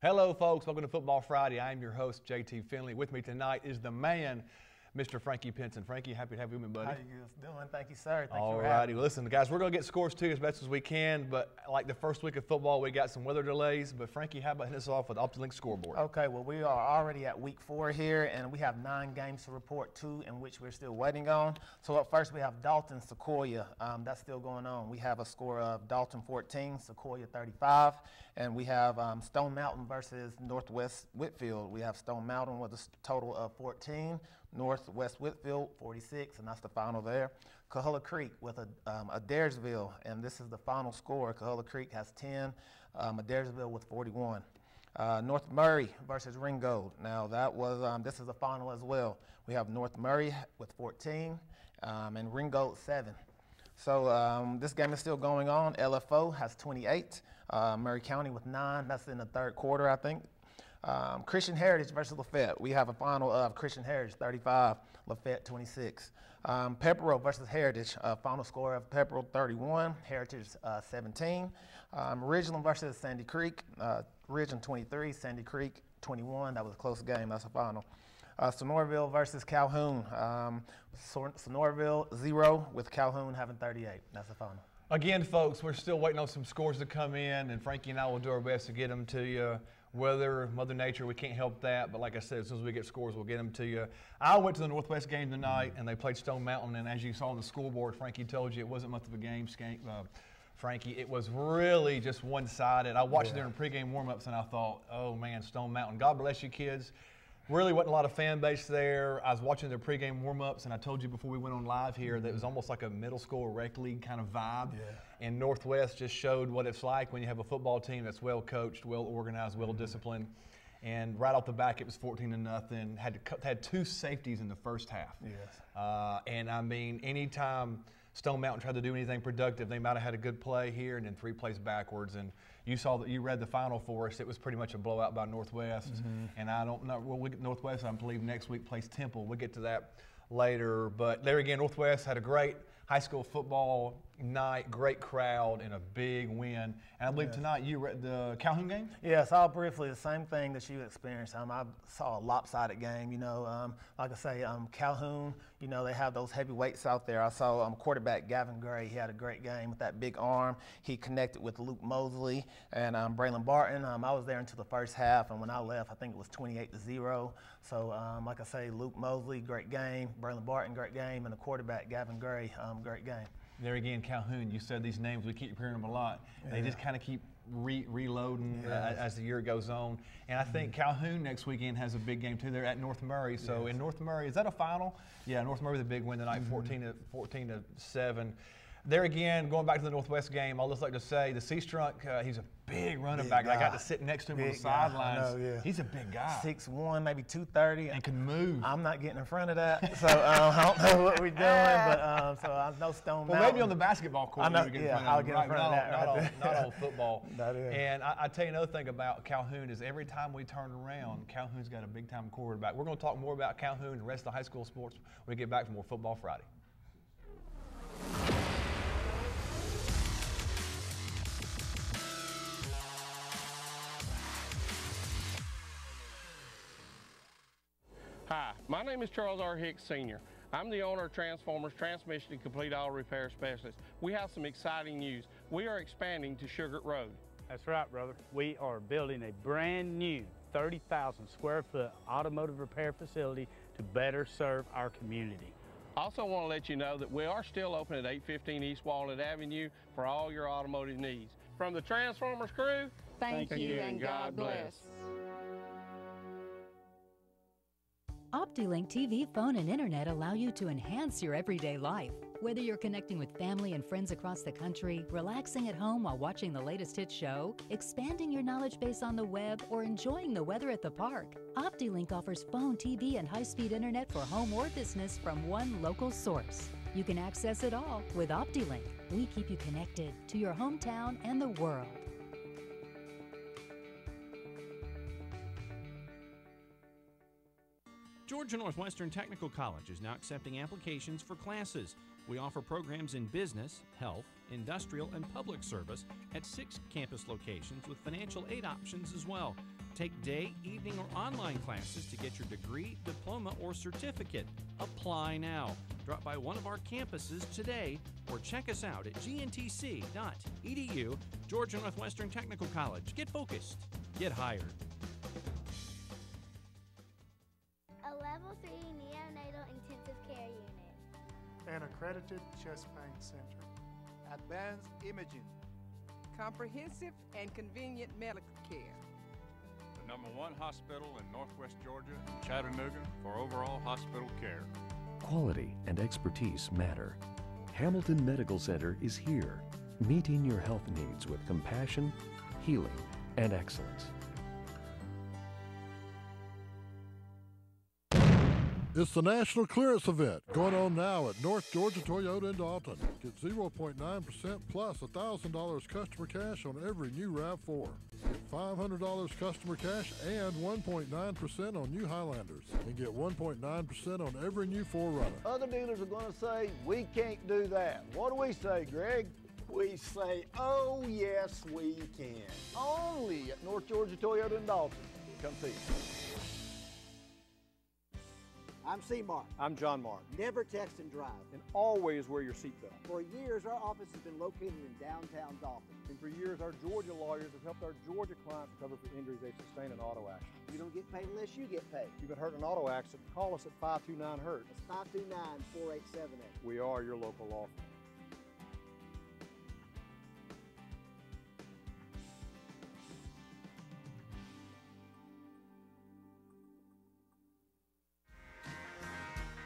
Hello, folks. Welcome to Football Friday. I am your host, JT Finley. With me tonight is the man, Mr. Frankie Pinson. Frankie, happy to have you, buddy. How you guys doing? Thank you, sir. Thank you All for righty. having me. Listen, guys, we're going to get scores, too, as best as we can. But like the first week of football, we got some weather delays. But, Frankie, how about hitting us off with OptiLink scoreboard? Okay, well, we are already at week 4 here, and we have 9 games to report, 2 in which we're still waiting on. So up first, we have Dalton Sequoia. That's still going on. We have a score of Dalton 14, Sequoia 35. And we have Stone Mountain versus Northwest Whitfield. We have Stone Mountain with a total of 14, Northwest Whitfield 46, and that's the final there. Coahulla Creek with Adairsville, and this is the final score. Coahulla Creek has 10, Adairsville with 41. North Murray versus Ringgold. Now that was this is the final as well. We have North Murray with 14 and Ringgold 7. So this game is still going on. LFO has 28. Murray County with 9. That's in the third quarter, I think. Christian Heritage versus Lafayette. We have a final of Christian Heritage 35, Lafayette 26. Pepperell versus Heritage. Final score of Pepperell 31, Heritage 17. Ridgeland versus Sandy Creek. Ridgeland 23, Sandy Creek 21. That was a close game. That's the final. Sonoraville versus Calhoun. Sonoraville 0 with Calhoun having 38. That's the final. Again, folks, we're still waiting on some scores to come in, and Frankie and I will do our best to get them to you. Weather, Mother Nature, we can't help that. But like I said, as soon as we get scores, we'll get them to you. I went to the Northwest game tonight, and they played Stone Mountain. And as you saw on the scoreboard, Frankie told you it wasn't much of a game, Frankie. It was really just one-sided. I watched it during pregame warm-ups, and I thought, oh, man, Stone Mountain. God bless you, kids. Really wasn't a lot of fan base there. I was watching their pregame warm-ups, and I told you before we went on live here that it was almost like a middle school rec league kind of vibe. Yeah. And Northwest just showed what it's like when you have a football team that's well coached, well organized, well disciplined. And right off the back, it was 14-0. Had 2 safeties in the first half. Yes. And I mean, anytime Stone Mountain tried to do anything productive, they might have had a good play here and then 3 plays backwards. And you saw that you read the final for us. It was pretty much a blowout by Northwest. And I don't know. Well, Northwest, I believe, next week plays Temple. We'll get to that later. But there again, Northwest had a great high school football night, great crowd, and a big win. And I believe tonight you read the Calhoun game? Yes, I'll briefly, the same thing that you experienced. I saw a lopsided game, you know. Like I say, Calhoun, you know, they have those heavyweights out there. I saw quarterback Gavin Gray. He had a great game with that big arm. He connected with Luke Mosley and Braylon Barton. I was there until the first half, and when I left, I think it was 28-0. So, like I say, Luke Mosley, great game. Braylon Barton, great game. And the quarterback, Gavin Gray, great game. There again, Calhoun, you said these names, we keep hearing them a lot. They just kind of keep reloading as the year goes on. And I think Calhoun next weekend has a big game too. They're at North Murray. So in North Murray, is that a final? Yeah, North Murray with a big win tonight, 14-7. There again, going back to the Northwest game, I'll just like to say the Seastrunk, he's a big running back. I got to sit next to him on the sidelines. He's a big guy. 6'1", maybe 230. And can move. I'm not getting in front of that, so I don't know what we're doing, but so I know Stone Mountain. Well, maybe on the basketball court, I'll get in front of that. Not on football. And I tell you another thing about Calhoun is every time we turn around, Calhoun's got a big-time quarterback. We're going to talk more about Calhoun and the rest of the high school sports when we get back for more Football Friday. Hi, my name is Charles R. Hicks Sr. I'm the owner of Transformers Transmission and Complete Auto Repair Specialist. We have some exciting news. We are expanding to Sugar Road. That's right, brother. We are building a brand new 30,000 square foot automotive repair facility to better serve our community. Also want to let you know that we are still open at 815 East Walnut Avenue for all your automotive needs. From the Transformers crew, thank you and God bless. OptiLink TV, phone, and internet allow you to enhance your everyday life. Whether you're connecting with family and friends across the country, relaxing at home while watching the latest hit show, expanding your knowledge base on the web, or enjoying the weather at the park, OptiLink offers phone, TV, and high-speed internet for home or business from one local source. You can access it all with OptiLink. We keep you connected to your hometown and the world. Georgia Northwestern Technical College is now accepting applications for classes. We offer programs in business, health, industrial, and public service at 6 campus locations with financial aid options as well. Take day, evening, or online classes to get your degree, diploma, or certificate. Apply now. Drop by one of our campuses today or check us out at gntc.edu. Georgia Northwestern Technical College. Get focused. Get hired. A Level 3 neonatal intensive care unit. An accredited chest pain center. Advanced imaging. Comprehensive and convenient medical care. The #1 hospital in Northwest Georgia, Chattanooga, for overall hospital care. Quality and expertise matter. Hamilton Medical Center is here, meeting your health needs with compassion, healing, and excellence. It's the National Clearance Event going on now at North Georgia Toyota in Dalton. Get 0.9% plus $1,000 customer cash on every new RAV4. Get $500 customer cash and 1.9% on new Highlanders. And get 1.9% on every new 4Runner. Other dealers are going to say, we can't do that. What do we say, Greg? We say, oh yes we can. Only at North Georgia Toyota in Dalton. Come see us. I'm C-Mark. I'm John Mark. Never text and drive. And always wear your seatbelt. For years, our office has been located in downtown Dalton. And for years, our Georgia lawyers have helped our Georgia clients recover for injuries they sustain in auto accidents. You don't get paid unless you get paid. If you've been hurt in an auto accident, call us at 529-HURT. That's 529-4878. We are your local law firm.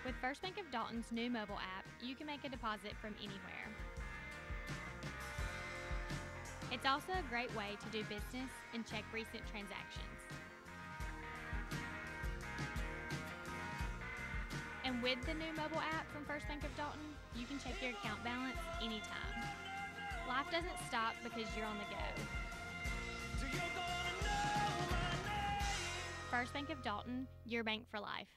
With First Bank of Dalton's new mobile app, you can make a deposit from anywhere. It's also a great way to do business and check recent transactions. And with the new mobile app from First Bank of Dalton, you can check your account balance anytime. Life doesn't stop because you're on the go. First Bank of Dalton, your bank for life.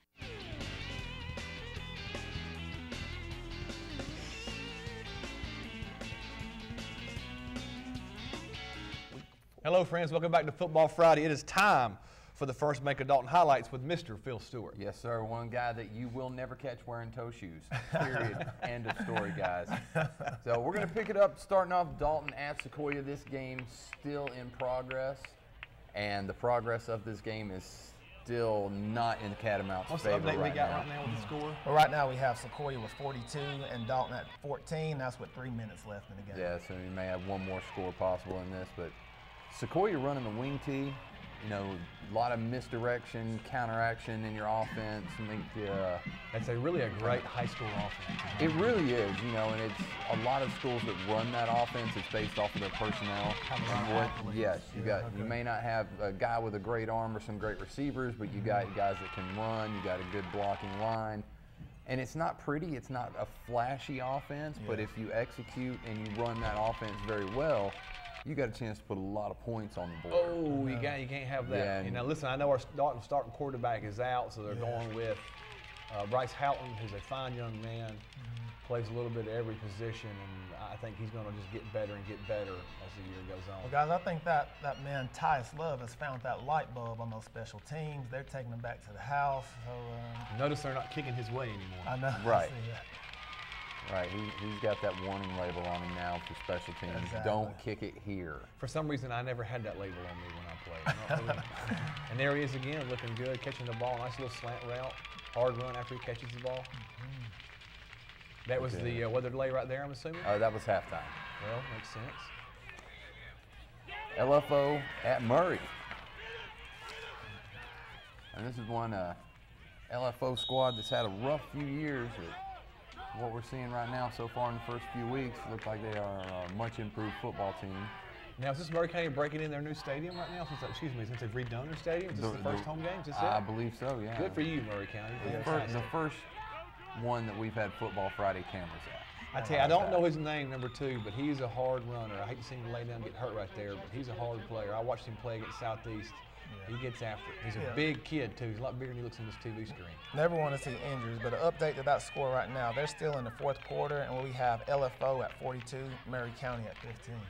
Hello, friends. Welcome back to Football Friday. It is time for the First Bank of Dalton highlights with Mr. Phil Stewart. Yes, sir. One guy that you will never catch wearing toe shoes. Period. End of story, guys. So we're going to pick it up starting off Dalton at Sequoia. This game still in progress, and the progress of this game is still not in the Catamounts' favor right now. What's the update we got right now with the score? Well, right now we have Sequoia with 42 and Dalton at 14. That's with 3 minutes left in the game. Yeah, so you may have one more score possible in this, but Sequoia running the wing tee, you know, a lot of misdirection, counteraction in your offense. That's really a great high school offense. It really is, you know, and it's a lot of schools that run that offense. It's based off of their personnel. Yes, you may not have a guy with a great arm or some great receivers, but you got guys that can run. You got a good blocking line. And it's not pretty, it's not a flashy offense, but if you execute and you run that offense very well, you got a chance to put a lot of points on the board. Oh, you can't have that. Yeah, you know, listen, I know our starting quarterback is out, so they're going with Bryce Houghton, who's a fine young man, plays a little bit of every position, and I think he's going to just get better and get better as the year goes on. Well, guys, I think that man Tyus Love has found that light bulb on those special teams. They're taking him back to the house. So, notice they're not kicking his way anymore. I know. Right. Right, he's got that warning label on him now for special teams. Exactly. Don't kick it here. For some reason, I never had that label on me when I played. And there he is again, looking good, catching the ball. Nice little slant route, hard run after he catches the ball. That was the weather delay right there, I'm assuming? That was halftime. Well, makes sense. LFO at Murray. And this is one LFO squad that's had a rough few years. What we're seeing right now so far in the first few weeks look like they are a much improved football team. Now, is this Murray County breaking in their new stadium right now? Since they've redone their stadium? Is this the first home game? Is this I believe so, yeah. Good for you, Murray County. The first one that we've had Football Friday cameras at. I tell you, I don't know his name, number 2, but he's a hard runner. I hate to see him lay down and get hurt right there, but he's a hard player. I watched him play against Southeast. He gets after it. He's a big kid, too. He's a lot bigger than he looks on this TV screen. Never want to see injuries, but an update to that score right now. They're still in the 4th quarter, and we have LFO at 42, Murray County at 15.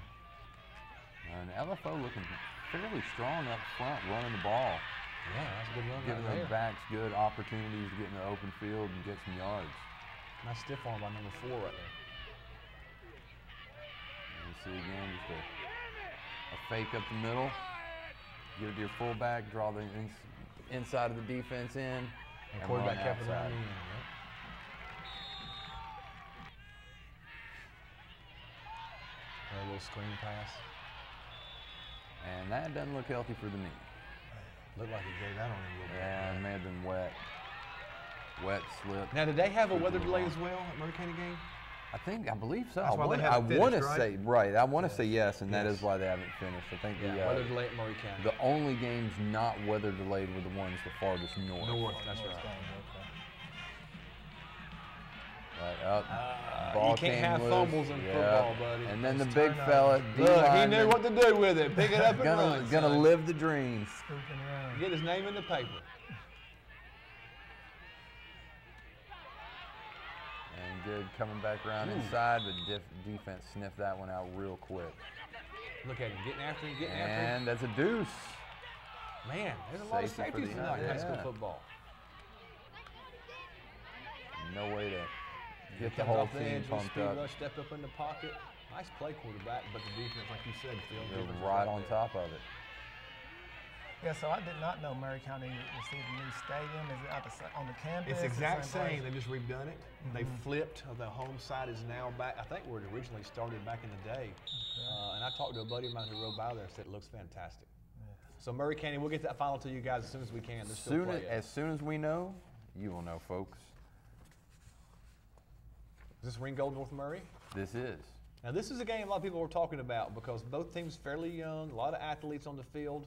And LFO looking fairly strong up front, running the ball. Yeah, that's a good run Giving right the there. backs good opportunities to get in the open field and get some yards. Nice stiff arm by number 4 right there. And you see again, just a fake up the middle. Give it to your fullback, draw the inside of the defense in, And quarterback kept it outside. on the end. Yep. A little screen pass. And that doesn't look healthy for the knee. Looked like it gave out on him a little bit. Yeah, it may have been wet. Wet slip. Now, did they have a weather delay as well at Murray County game? I believe so. That's why they I haven't finished, want to right? say right. I want to say yes, and that Yes. is why they haven't finished. I think Yeah, weather delay at Murray County. the only games not weather delayed were the ones the farthest north. North, that's right. Right up. You Ball can't came have loose. fumbles in Yeah. football, buddy. And then the It's big turnovers. fella, Look, he knew what to do with it. Pick it up and run. gonna son. live the dreams. Get his name in the paper. And good coming back around inside, but defense sniffed that one out real quick. Look at him, getting after him, getting after him. And that's a deuce. Man, there's a lot of Safety for safeties the- tonight in high school yeah. football. No way to He get the comes whole off the team edge with a pumped speed up. rush, step up in the pocket. Nice play quarterback, but the defense, like you said, Phil, They're defense was right on there. top of it. Yeah, so I did not know Murray County received a new stadium. Is it on the campus? It's the exact same place? same. They just redone it. They flipped. The home side is now back. I think where it originally started back in the day. And I talked to a buddy of mine who rode by there and said it looks fantastic. So Murray County, we'll get that final to you guys as soon as we can. They're still playing. As soon as we know, you will know, folks. Is this Ringgold North Murray? This is. Now this is a game a lot of people were talking about because both teams fairly young, a lot of athletes on the field.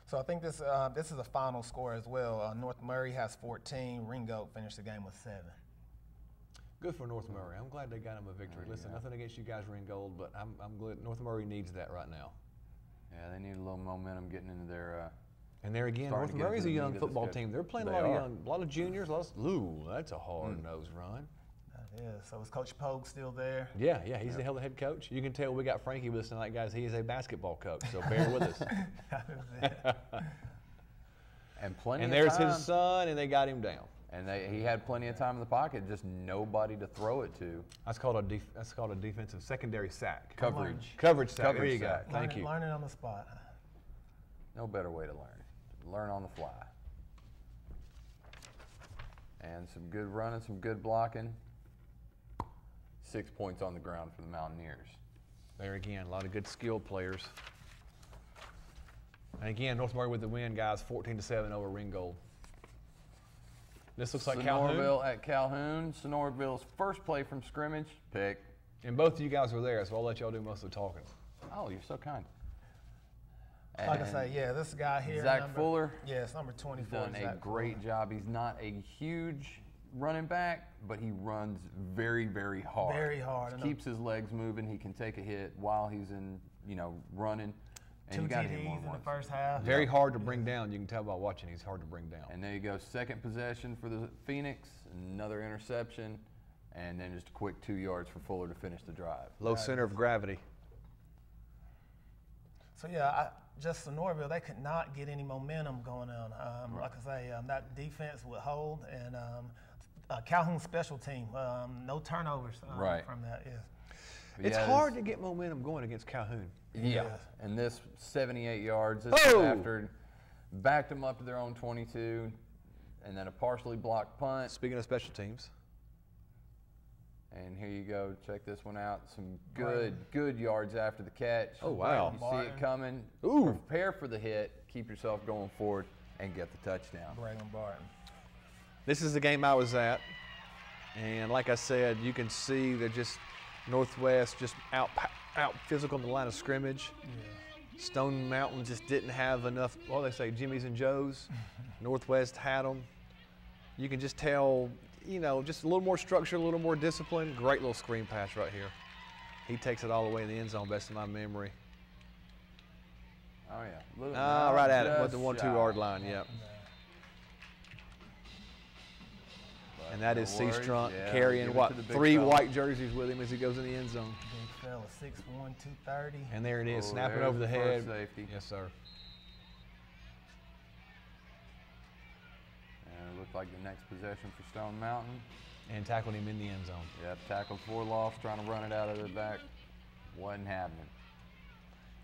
So I think this is a final score as well. North Murray has 14. Ringgold finished the game with 7. Good for North Murray. I'm glad they got him a victory. Listen, nothing against you guys, Ringgold, but I'm glad North Murray needs that right now. Yeah, they need a little momentum getting into their. And there again, starting North to get Murray's into a the young meat of the football schedule. team. They're playing They a are. lot of juniors. Ooh, that's a hard-nosed run. That is. So is Coach Pogue still there? Yeah, he's the head coach. You can tell we got Frankie with us tonight, guys. He is a basketball coach, so bear with us. And plenty And of there's time. his son, and they got him down. And he had plenty of time in the pocket, just nobody to throw it to. That's called a defensive secondary sack. Coverage. Coverage sack. Coverage There you sack. go. Thank you. Learning on the spot. No better way to learn. Learn on the fly. And some good running, some good blocking. 6 points on the ground for the Mountaineers. There again, a lot of good skilled players. And again, North Murray with the win, guys, 14-7 over Ringgold. This looks like Calhoun. Sonoraville at Calhoun. Sonoraville's first play from scrimmage, pick. And both of you guys were there, so I'll let y'all do most of the talking. Oh, you're so kind. Like I say, yeah, this guy here. Zach Fuller. Yes, number 24. Done a great job. He's not a huge running back, but he runs very, very hard. Very hard. Keeps his legs moving. He can take a hit while he's in, running. And 2 you got to hit TDs more in than the once. first half. Very hard to bring down. You can tell by watching. He's hard to bring down. And there you go. Second possession for the Phoenix. Another interception. And then just a quick 2 yards for Fuller to finish the drive. Low center of gravity. So, yeah, just Sonoraville, they could not get any momentum going on. Like I say, that defense would hold. And Calhoun's special team, no turnovers from that. Yeah. It's hard to get momentum going against Calhoun. Yeah, and this 78 yards. This Oh! is after backed them up to their own 22, and then a partially blocked punt. Speaking of special teams. And here you go. Check this one out. Some good yards after the catch. Oh, wow. You see it coming. Ooh. Prepare for the hit. Keep yourself going forward and get the touchdown. Braylon Barton. This is the game I was at. And like I said, you can see they're just Northwest just out physical in the line of scrimmage. Yeah. Stone Mountain just didn't have enough, what do they say, Jimmy's and Joe's. Northwest had them. You can just tell, just a little more structure, a little more discipline. Great little screen pass right here. He takes it all the way in the end zone, best of my memory. Oh, yeah. Right at it with the 1-2 yard line, yep. And that is C. worries. Strunk Yeah, carrying, give it what, to the big 3 fella. white jerseys with him as he goes in the end zone. Big fella, 6'1", 230. And there it is, Oh, snapping there's over the the head. first safety. Yes, sir. And it looked like the next possession for Stone Mountain. And tackled him in the end zone. Yep, tackled for loss, trying to run it out of the back. Wasn't happening.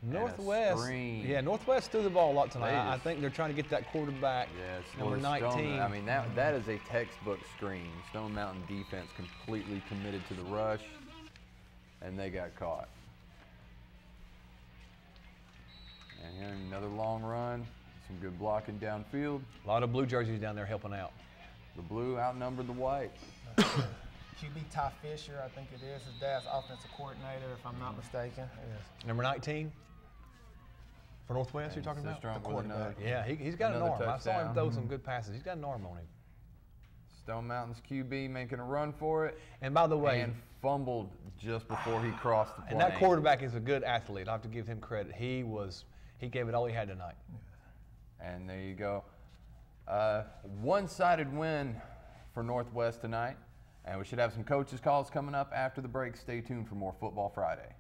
And a Northwest, screen. yeah, Northwest threw the ball a lot tonight. They I just- think they're trying to get that quarterback, Yes, number well, Stone- 19. I mean, that is a textbook screen. Stone Mountain defense completely committed to the rush, and they got caught. And here another long run, some good blocking downfield. A lot of blue jerseys down there helping out. The blue outnumbered the white. QB Ty Fisher, I think it is. His dad's offensive coordinator, if I'm not mistaken. Yes. Number 19 for Northwest, you're talking So about? Strunk The with quarterback. another- Yeah, he's got an another arm. I saw him touchdown. throw some good passes. He's got an arm on him. Stone Mountain's QB making a run for it. And by the way, and fumbled just before he crossed the plane. and that quarterback is a good athlete. I have to give him credit. He gave it all he had tonight. And there you go. One-sided win for Northwest tonight. And we should have some coaches' calls coming up after the break. Stay tuned for more Football Friday.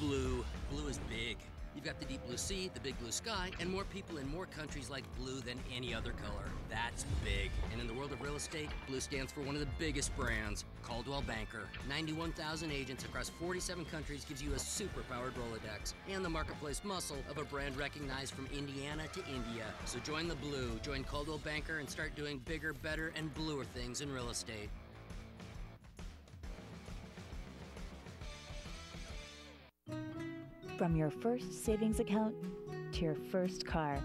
Blue is big. You've got the deep blue sea, the big blue sky, and more people in more countries like blue than any other color. That's big. And in the world of real estate, blue stands for one of the biggest brands, Caldwell Banker. 91,000 agents across 47 countries gives you a super-powered Rolodex and the marketplace muscle of a brand recognized from Indiana to India. So join the blue, join Caldwell Banker, and start doing bigger, better, and bluer things in real estate. From your first savings account to your first car,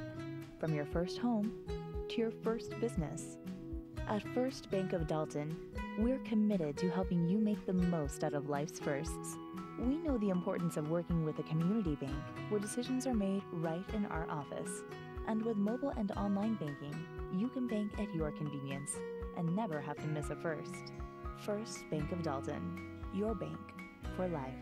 from your first home to your first business. At First Bank of Dalton, we're committed to helping you make the most out of life's firsts. We know the importance of working with a community bank where decisions are made right in our office. And with mobile and online banking, you can bank at your convenience and never have to miss a first. First Bank of Dalton, your bank for life.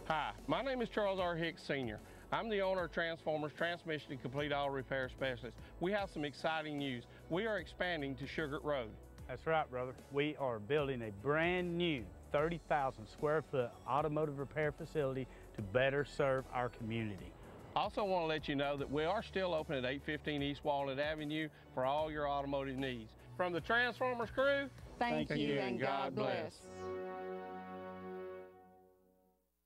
Hi, my name is Charles R. Hicks Sr. I'm the owner of Transformers Transmission and Complete Auto Repair Specialist. We have some exciting news. We are expanding to Sugar Road. That's right, brother. We are building a brand new 30,000 square foot automotive repair facility to better serve our community. Also want to let you know that we are still open at 815 East Walnut Avenue for all your automotive needs. From the Transformers crew, thank you and God bless.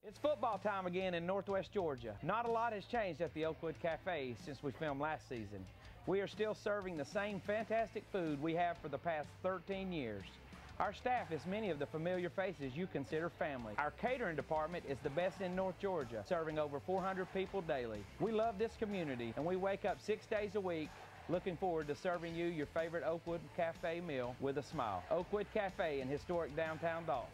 It's football time again in Northwest Georgia. Not a lot has changed at the Oakwood Cafe since we filmed last season. We are still serving the same fantastic food we have for the past 13 years. Our staff is many of the familiar faces you consider family. Our catering department is the best in North Georgia, serving over 400 people daily. We love this community, and we wake up 6 days a week looking forward to serving you your favorite Oakwood Cafe meal with a smile. Oakwood Cafe in historic downtown Dalton.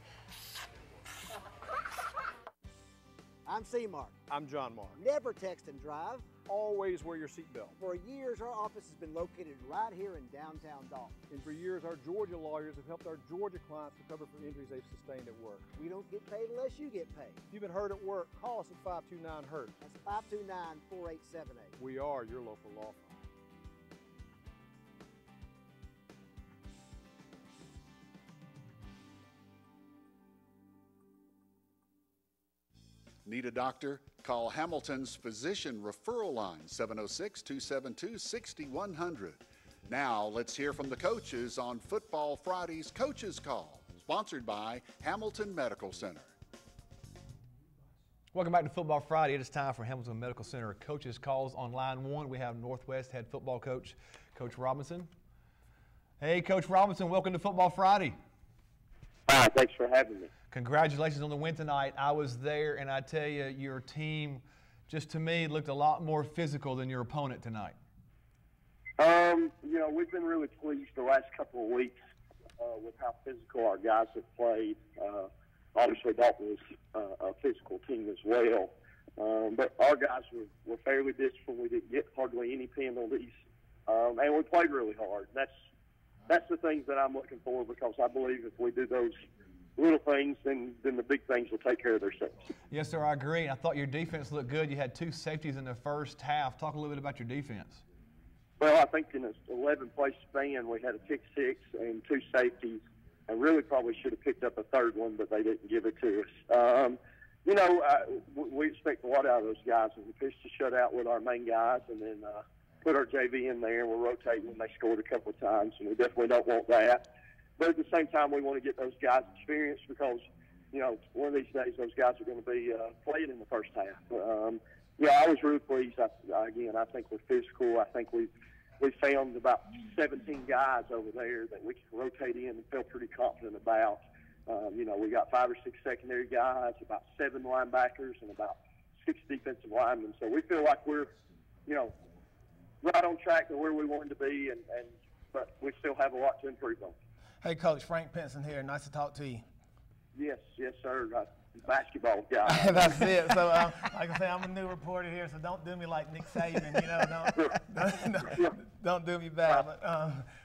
I'm C-Mark. I'm John Mark. Never text and drive. Always wear your seatbelt. For years, our office has been located right here in downtown Dalton. And for years, our Georgia lawyers have helped our Georgia clients recover from injuries they've sustained at work. We don't get paid unless you get paid. If you've been hurt at work, call us at 529-HURT. That's 529-4878. We are your local law firm. Need a doctor? Call Hamilton's Physician Referral Line, 706-272-6100. Now, let's hear from the coaches on Football Friday's Coaches Call, sponsored by Hamilton Medical Center. Welcome back to Football Friday. It is time for Hamilton Medical Center Coaches Calls. On line one, we have Northwest head football coach, Coach Robinson. Hey, Coach Robinson, welcome to Football Friday. Hi, thanks for having me. Congratulations on the win tonight. I was there, and I tell you, your team, just to me, looked a lot more physical than your opponent tonight. You know, we've been really pleased the last couple of weeks with how physical our guys have played. Obviously, Dalton was a physical team as well. But our guys were fairly disciplined. We didn't get hardly any penalties. And we played really hard. That's the things that I'm looking for, because I believe if we do those little things, then the big things will take care of themselves. Yes, sir, I agree. I thought your defense looked good. You had 2 safeties in the first half. Talk a little bit about your defense. Well, I think in an 11-play span, we had a pick six and 2 safeties, and really probably should have picked up a third one, but they didn't give it to us. You know, we expect a lot out of those guys, and we pitched a shutout with our main guys, and then put our JV in there, and we're rotating, and they scored a couple of times, and we definitely don't want that. But at the same time, we want to get those guys experience, because, you know, one of these days those guys are going to be playing in the first half. Yeah, I was really pleased. Again, I think we're physical. I think we found about 17 guys over there that we can rotate in and feel pretty confident about. You know, we got 5 or 6 secondary guys, about 7 linebackers, and about 6 defensive linemen. So we feel like we're, you know, right on track to where we wanted to be, but we still have a lot to improve on. Hey, Coach, Frank Pinson here. Nice to talk to you. Yes, sir. Basketball guy. That's it. So, like I say, I'm a new reporter here, so don't do me like Nick Saban. You know, don't do me bad. But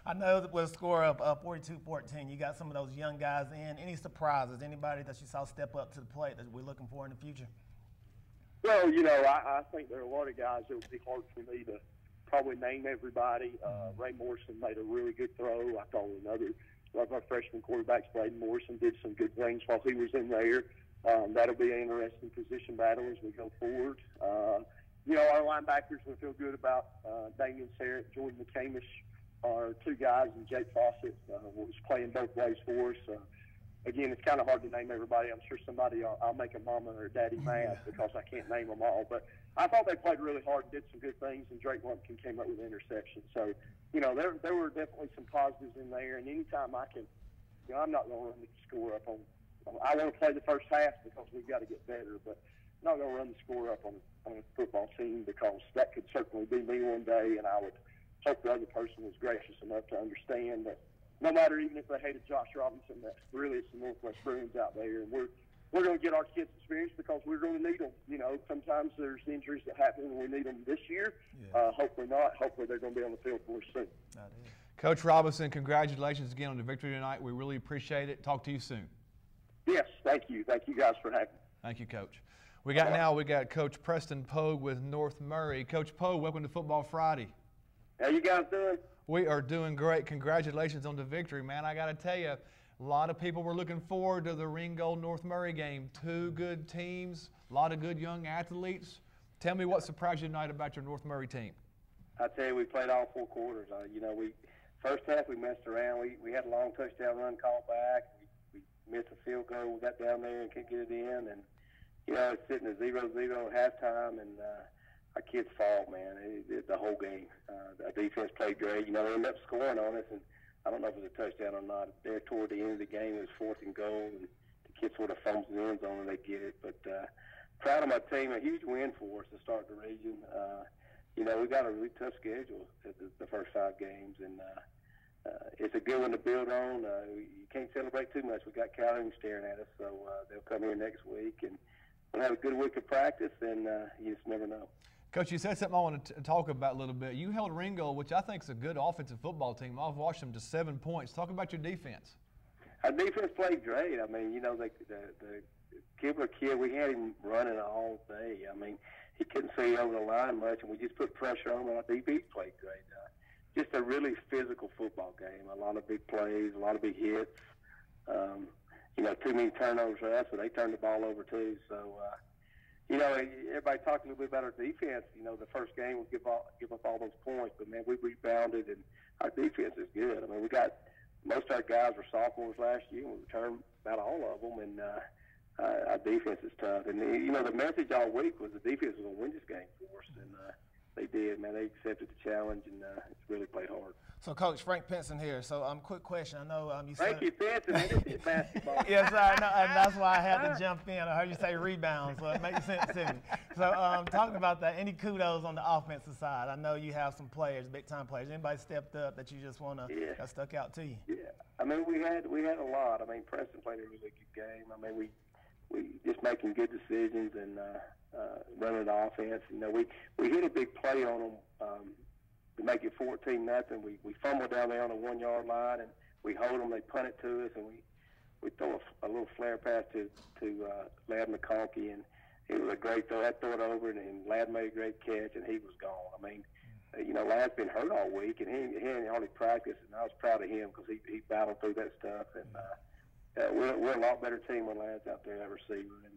I know that with a score of 42-14, you got some of those young guys in. Any surprises? Anybody that you saw step up to the plate that we're looking for in the future? Well, you know, I think there are a lot of guys that would be hard for me to probably name everybody. Ray Morrison made a really good throw. I thought another of our freshman quarterbacks, Braden Morrison, did some good things while he was in there. That'll be an interesting position battle as we go forward. You know, our linebackers, we feel good about Damian Sarrett, Jordan McCamish, are 2 guys, and Jake Fawcett was playing both ways for us. Again, it's kind of hard to name everybody. I'm sure somebody, I'll make a mama or a daddy mad because I can't name them all. But I thought they played really hard and did some good things, and Drake Lumpkin came up with an interception. So, you know, there were definitely some positives in there. And anytime I can, you know, I'm not going to run the score up on – I want to play the first half because we've got to get better, but I'm not going to run the score up on a football team, because that could certainly be me one day, and I would hope the other person was gracious enough to understand that no matter, even if they hated Josh Robinson, that really it's the Northwest Bruins out there, and we're going to get our kids experience because we're going to need them. You know, sometimes there's injuries that happen and we need them this year. Yeah. Hopefully not. Hopefully they're going to be on the field for us soon. Coach Robinson, congratulations again on the victory tonight. We really appreciate it. Talk to you soon. Yes, thank you. Thank you guys for having me. Thank you, Coach. We got Coach Preston Pogue with North Murray. Coach Pogue, welcome to Football Friday. How you guys doing? We are doing great. Congratulations on the victory, man. I got to tell you, a lot of people were looking forward to the Ringgold North Murray game. 2 good teams, a lot of good young athletes. Tell me what surprised you tonight about your North Murray team. I tell you, we played all 4 quarters. You know, first half we messed around. We had a long touchdown run called back. We missed a field goal. We got down there and couldn't get it in. And, you know, it's sitting at 0-0 at halftime, and our kids fought, man, the whole game. The defense played great. You know, they ended up scoring on us, and I don't know if it was a touchdown or not. There toward the end of the game, it was 4th and goal, and the kids sort of fumbles in the end zone and they get it. But proud of my team. A huge win for us to start the region. You know, we got a really tough schedule at the first 5 games, and it's a good one to build on. You can't celebrate too much. We got Calhoun staring at us, so they'll come here next week, and we'll have a good week of practice, and you just never know. Coach, you said something I want to talk about a little bit. You held Ringgold, which I think is a good offensive football team. I've watched them to 7 points. Talk about your defense. Our defense played great. I mean, you know, the Kibler kid, we had him running all day. I mean, he couldn't see over the line much, and we just put pressure on him. Our DBs played great. Just a really physical football game. A lot of big plays, a lot of big hits. You know, too many turnovers for us, but they turned the ball over too. So, You know, everybody talked a little bit about our defense. You know, the first game we give up all those points, but man, we rebounded, and our defense is good. I mean, we got most of our guys were sophomores last year, and we returned about all of them, and our defense is tough. And you know, the message all week was the defense was going to win this game for us, and they did. Man, they accepted the challenge and really played hard. So, Coach, Frank Pinson here. So, quick question. I know you said Frankie Pinson, man, this is basketball. Yes, sir. I know, and that's why I had to jump in. I heard you say rebounds, so it makes sense to me. So, talking about that, any kudos on the offensive side? I know you have some players, big-time players. Anybody stepped up that you just want to that stuck out to you? Yeah, I mean, we had a lot. I mean, Preston played a really good game. I mean, we just making good decisions and running the offense. You know, we hit a big play on them. To make it 14-0, we fumble down there on the 1-yard line, and we hold them. They punt it to us, and we throw a little flare pass to Ladd McConkey, and it was a great throw. I threw it over, and Ladd made a great catch, and he was gone. I mean, you know, Ladd's been hurt all week, and he hadn't hardly practiced, and I was proud of him because he battled through that stuff. And we're a lot better team when Ladd's out there at receiver. And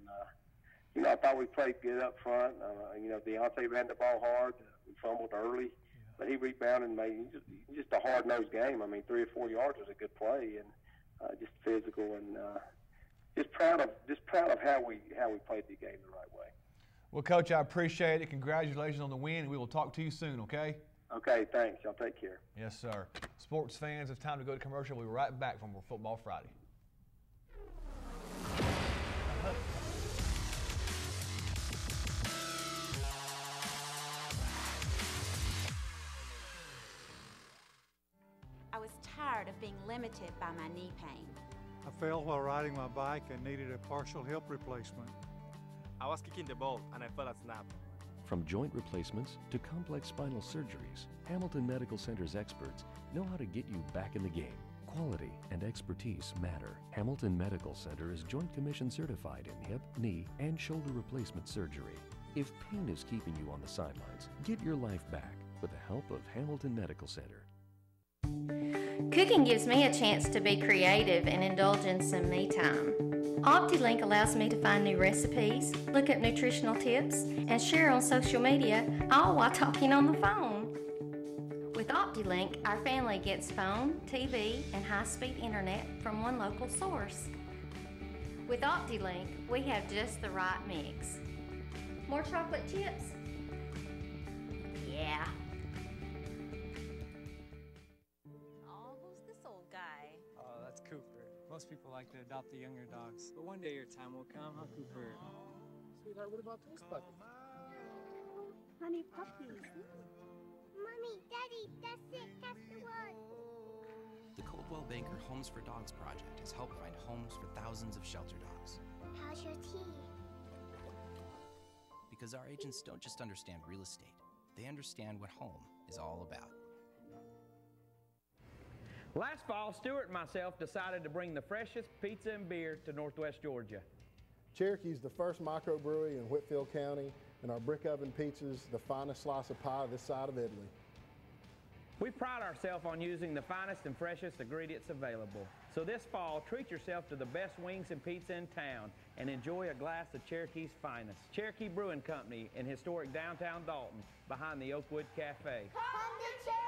you know, I thought we played good up front. You know, Deontay ran the ball hard. We fumbled early. But he rebounded and made just a hard-nosed game. I mean, 3 or 4 yards was a good play, and just physical, and just proud of how we played the game the right way. Well, Coach, I appreciate it. Congratulations on the win. We will talk to you soon, okay? Okay, thanks. Y'all take care. Yes, sir. Sports fans, it's time to go to commercial. We'll be right back from Football Friday. I was tired of being limited by my knee pain. I fell while riding my bike and needed a partial hip replacement. I was kicking the ball and I felt a snap. From joint replacements to complex spinal surgeries, Hamilton Medical Center's experts know how to get you back in the game. Quality and expertise matter. Hamilton Medical Center is Joint Commission certified in hip, knee, and shoulder replacement surgery. If pain is keeping you on the sidelines, get your life back with the help of Hamilton Medical Center. Cooking gives me a chance to be creative and indulge in some me time. OptiLink allows me to find new recipes, look up nutritional tips, and share on social media, all while talking on the phone. With OptiLink, our family gets phone, TV, and high-speed internet from one local source. With OptiLink, we have just the right mix. More chocolate chips? Yeah. Most people like to adopt the younger dogs, but one day your time will come, huh, Cooper? Sweetheart, what about those puppies? Honey puppies. Mommy, Daddy, that's it, that's the one. The Coldwell Banker Homes for Dogs project has helped find homes for thousands of shelter dogs. How's your tea? Because our agents don't just understand real estate, they understand what home is all about. Last fall, Stuart and myself decided to bring the freshest pizza and beer to Northwest Georgia. Cherokee's the first microbrewery in Whitfield County, and our brick oven pizza's the finest slice of pie this side of Italy. We pride ourselves on using the finest and freshest ingredients available. So this fall, treat yourself to the best wings and pizza in town and enjoy a glass of Cherokee's finest. Cherokee Brewing Company in historic downtown Dalton, behind the Oakwood Cafe. Come to Cherokee!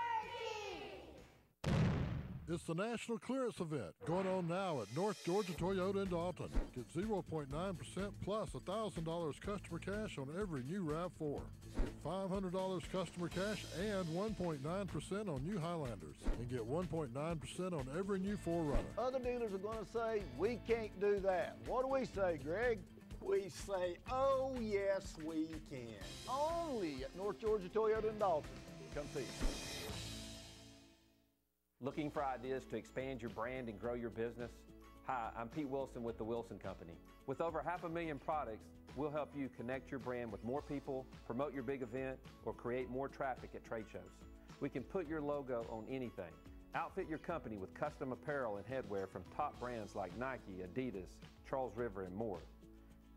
It's the National Clearance Event going on now at North Georgia Toyota in Dalton. Get 0.9% plus $1,000 customer cash on every new RAV4. Get $500 customer cash and 1.9% on new Highlanders. And get 1.9% on every new 4Runner. Other dealers are going to say, we can't do that. What do we say, Greg? We say, oh yes we can. Only at North Georgia Toyota in Dalton. Come see us. Looking for ideas to expand your brand and grow your business? Hi, I'm Pete Wilson with the Wilson Company. With over 500,000 products, we'll help you connect your brand with more people, promote your big event, or create more traffic at trade shows. We can put your logo on anything. Outfit your company with custom apparel and headwear from top brands like Nike, Adidas, Charles River, and more.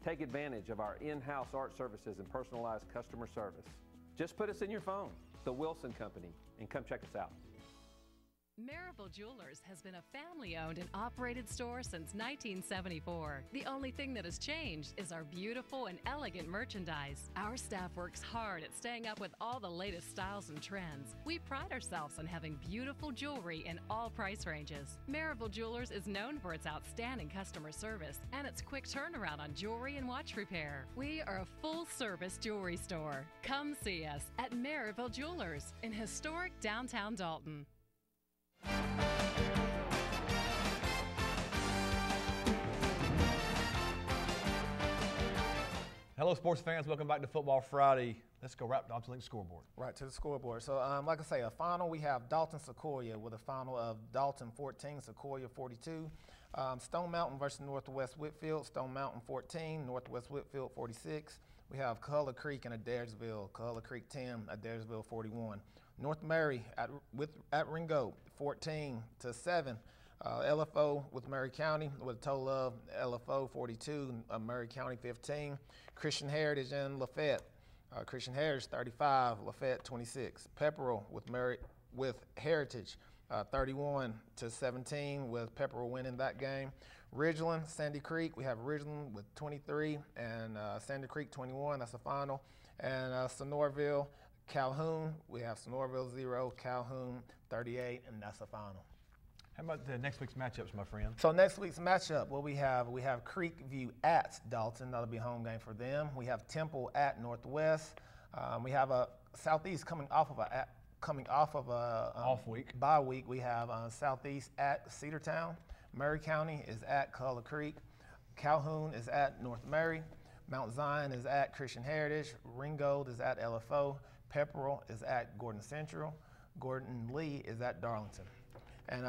Take advantage of our in-house art services and personalized customer service. Just put us in your phone, the Wilson Company, and come check us out. Maryville Jewelers has been a family-owned and operated store since 1974. The only thing that has changed is our beautiful and elegant merchandise. Our staff works hard at staying up with all the latest styles and trends. We pride ourselves on having beautiful jewelry in all price ranges. Maryville Jewelers is known for its outstanding customer service and its quick turnaround on jewelry and watch repair. We are a full-service jewelry store. Come see us at Maryville Jewelers in historic downtown Dalton. Hello, sports fans. Welcome back to Football Friday. Let's go right down to the scoreboard. Right to the scoreboard. So, like I say, a final, we have Dalton Sequoia with a final of Dalton 14, Sequoia 42. Stone Mountain versus Northwest Whitfield. Stone Mountain 14, Northwest Whitfield 46. We have Culver Creek and Adairsville. Culver Creek 10, Adairsville 41. North Mary at Ringo 14-7. LFO with Murray County with a total of LFO 42, Murray County 15. Christian Heritage and Lafayette. Christian Heritage 35, Lafayette 26. Pepperell with Heritage 31-17 with Pepperell winning that game. Ridgeland, Sandy Creek, we have Ridgeland with 23 and Sandy Creek 21, that's the final. And Sonorville, Calhoun, we have Sonorville 0, Calhoun 38, and that's the final. How about the next week's matchups, my friend? So next week's matchup, what we have Creekview at Dalton. That'll be a home game for them. We have Temple at Northwest. We have a Southeast coming off of a off week. Bye week. We have Southeast at Cedartown. Murray County is at Culver Creek. Calhoun is at North Mary. Mount Zion is at Christian Heritage. Ringgold is at LFO. Pepperell is at Gordon Central. Gordon Lee is at Darlington. And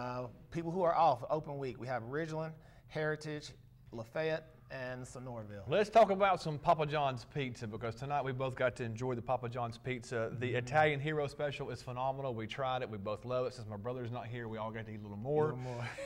people who are off, open week, we have Ridgeland, Heritage, Lafayette, and Sonorville. Let's talk about some Papa John's pizza, because tonight we both got to enjoy the Papa John's pizza. The Italian Hero Special is phenomenal. We tried it. We both love it. Since my brother's not here, we all got to eat a little more.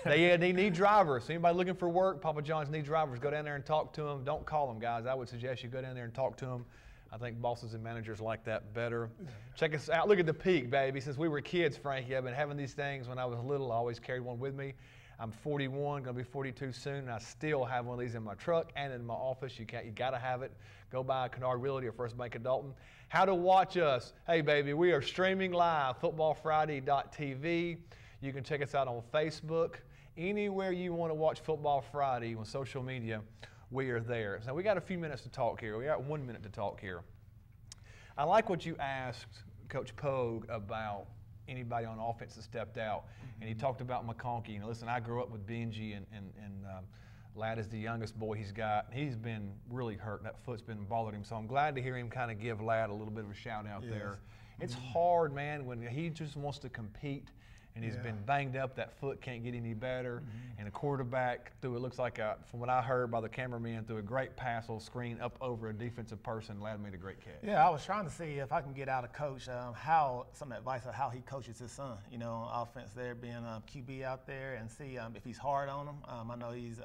They need drivers. So anybody looking for work, Papa John's need drivers. Go down there and talk to them. Don't call them, guys. I would suggest you go down there and talk to them. I think bosses and managers like that better. Check us out. Look at the peak, baby. Since we were kids, Frankie, I've been having these things when I was little. I always carried one with me. I'm 41, going to be 42 soon, and I still have one of these in my truck and in my office. You got to have it. Go by Kennard Realty or First Bank of Dalton. How to watch us. Hey, baby, we are streaming live, footballfriday.tv. You can check us out on Facebook. Anywhere you want to watch Football Friday on social media, we are there. So we got a few minutes to talk here. We got 1 minute to talk here. I like what you asked Coach Pogue about anybody on offense that stepped out. And he talked about McConkey. You know, listen, I grew up with Benji, and Ladd is the youngest boy he's got. He's been really hurt. That foot's been bothering him. So I'm glad to hear him kind of give Ladd a little bit of a shout out there. It's hard, man, when he just wants to compete. And he's been banged up. That foot can't get any better. And the quarterback threw, it looks like, from what I heard by the cameraman, threw a great pass on screen up over a defensive person. Ladd made a great catch. Yeah, I was trying to see if I can get out of Coach some advice of how he coaches his son. You know, on offense there, being QB out there, and see if he's hard on him. I know he's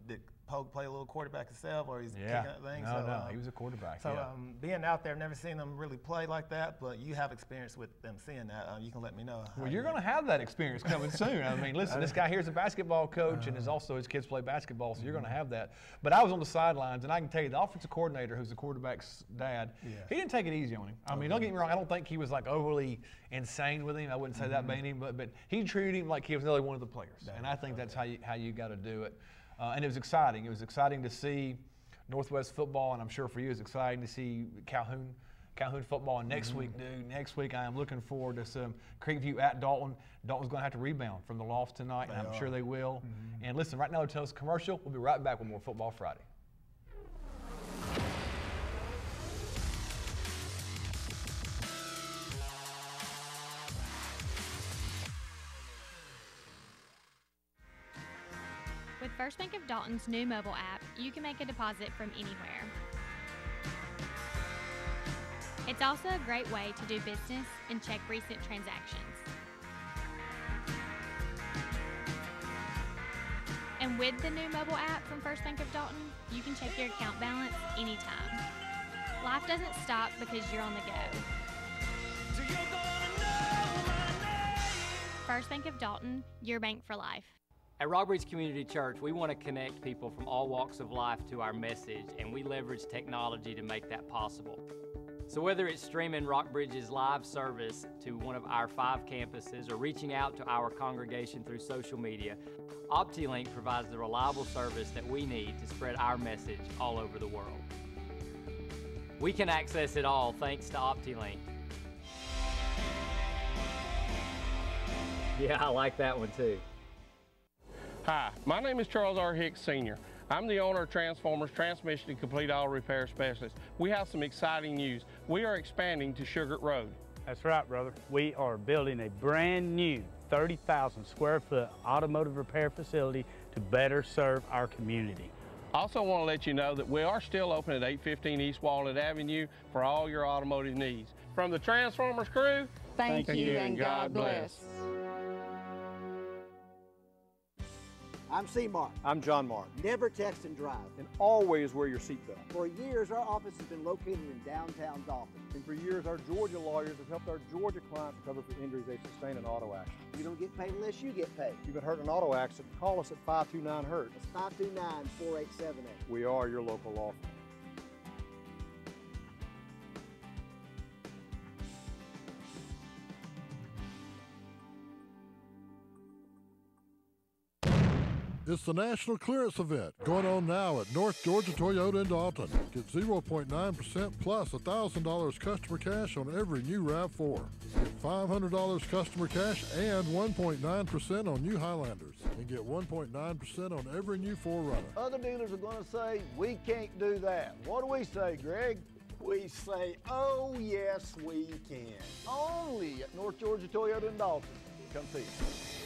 did Pogue play a little quarterback himself, or he's kicking at things? No, he was a quarterback. So being out there, never seen them really play like that, but you have experience with them seeing that. You can let me know. Well, you're going to have that experience coming soon. I mean, listen, this guy here is a basketball coach, and also his kids play basketball, so you're going to have that. But I was on the sidelines, and I can tell you, the offensive coordinator, who's the quarterback's dad, he didn't take it easy on him. I mean, don't get me wrong, I don't think he was like overly insane with him. I wouldn't say that about him, but he treated him like he was another one of the players, and I think that's how you got to do it. And it was exciting. It was exciting to see Northwest football, and I'm sure for you it's exciting to see Calhoun football. And next week, dude, next week I am looking forward to some Creekview at Dalton. Dalton's going to have to rebound from the loss tonight, and I'm sure they will. And listen, right now, we'll tell us a commercial. We'll be right back with more Football Friday. With First Bank of Dalton's new mobile app, you can make a deposit from anywhere. It's also a great way to do business and check recent transactions. And with the new mobile app from First Bank of Dalton, you can check your account balance anytime. Life doesn't stop because you're on the go. First Bank of Dalton, your bank for life. At Rockbridge Community Church, we want to connect people from all walks of life to our message, and we leverage technology to make that possible. So whether it's streaming Rockbridge's live service to one of our 5 campuses or reaching out to our congregation through social media, OptiLink provides the reliable service that we need to spread our message all over the world. We can access it all thanks to OptiLink. Yeah, I like that one too. Hi, my name is Charles R. Hicks Sr. I'm the owner of Transformers Transmission and Complete Auto Repair Specialist. We have some exciting news. We are expanding to Sugar Road. That's right, brother. We are building a brand new 30,000 square foot automotive repair facility to better serve our community. Also want to let you know that we are still open at 815 East Walnut Avenue for all your automotive needs. From the Transformers crew, thank you and God bless. I'm C-Mark. I'm John Mark. Never text and drive. And always wear your seatbelt. For years, our office has been located in downtown Dalton. And for years, our Georgia lawyers have helped our Georgia clients recover for injuries they sustained in auto accident. You don't get paid unless you get paid. If you've been hurt in an auto accident, call us at 529-HURT. That's 529-4878. We are your local law firm. It's the National Clearance Event going on now at North Georgia Toyota in Dalton. Get 0.9% plus $1,000 customer cash on every new RAV4. Get $500 customer cash and 1.9% on new Highlanders. And get 1.9% on every new 4Runner. Other dealers are going to say, we can't do that. What do we say, Greg? We say, oh yes we can. Only at North Georgia Toyota in Dalton. Come see us.